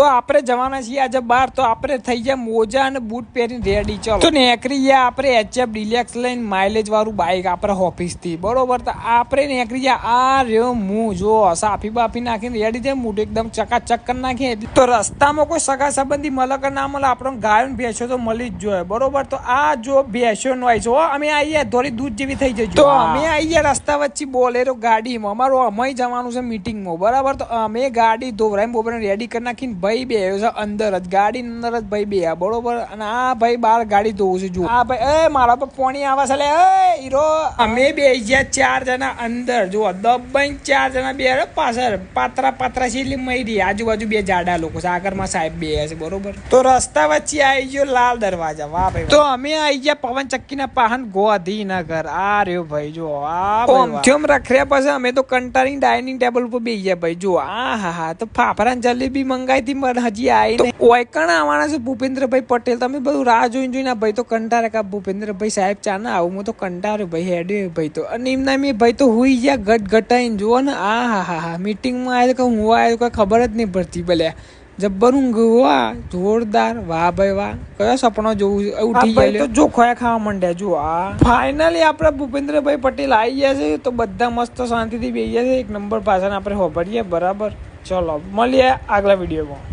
તો આપણે જવાના છીએ આજે બહાર, તો આપણે થઈ જાય મોજા અને બૂટ પહેરીને રેડી. ચલો તો નીકળી ગયા આપણે HF ડિલેક્સ લઈને, માઇલેજ વાળું બાઇક આપણે ઓફિસ થી, બરોબર. તો આપણે નીકળી ગયા. આ રહ્યો હું જો સાફી બાફી નાખીને રેડી છે, મૂઠ એકદમ ચકાચક કરી નાખી. તો રસ્તામાં કોઈ સગા સંબંધી મળે કે ના મળે, આપણને ગાયો ને ભેંસો તો મળી જ જોઈએ, બરોબર. તો આ જો ભેંસો નો છો, અમે આવીએ થોડી દૂધ જેવી થઈ જજો. તો અમે આવીએ રસ્તા વચ્ચે બોલેરો ગાડીમાં, અમારું અમે જવાનું છે મીટિંગમાં, બરાબર. તો અમે ગાડી ધોવરાઈને બોબરાઈને રેડી કરી નાખીને ભાઈ બે છે અંદર જ, ગાડી અંદર જ ભાઈ બે, બરોબર. અને આ ભાઈ બહાર ગાડી ધોવું છે. જો આ ભાઈ મારા પર પોણી આવે છે, હીરો. અમે બે ગયા 4 જણા અંદર, જો દબાઈને 4 જણા બે પાછળ પાત્રા છે, એટલે મરી આજુબાજુ બે જાડા લોકો છે, આગળમાં સાહેબ બે છે, બરોબર. તો રસ્તા વચ્ચે આવી ગયો લાલ દરવાજા, વાહ ભાઈ. તો અમે આવી ગયા પવન ચક્કી ના પાહન ગોધીનગર. આ રહ્યો ભાઈ, જો આમ રખડ્યા પછી અમે તો કંટાળી ડાઇનિંગ ટેબલ ઉપર બેસી ગયા ભાઈ. જો હા તો ફાફડા જલેબી મંગાવી હતી, પણ હજી આવી નહીં. ઓયકણ આવવાના છે ભૂપેન્દ્રભાઈ પટેલ. તમે બધું રાહ જોઈને ભાઈ તો કંટાળે કા ભૂપેન્દ્રભાઈ સાહેબ ચા ના આવું, હું તો કંટાળ્યો ભાઈ, હેડ્યો ભાઈ. તો અને એમના મેં ભાઈ તો હુઈ ગયા ગટાઈને. જુઓ ને હા મીટિંગમાં આવ્યો કે હું આવ્યો કઈ ખબર જ નહીં પડતી. ભલે જબ્બર ઊંઘ, વાહ જોરદાર, વાહ ભાઈ વાહ. કયો સપનો જોવું ઉઠી ગયા તો જો ખોયા ખાવા માંડ્યા. જો આ ફાઇનલી આપડે ભૂપેન્દ્રભાઈ પટેલ આવી ગયા છે, તો બધા મસ્ત શાંતિથી બેસી ગયા છે. એક નંબર પાછળ આપણે હોભરીએ, બરાબર. ચલો મળીએ આગલા વિડીયોમાં.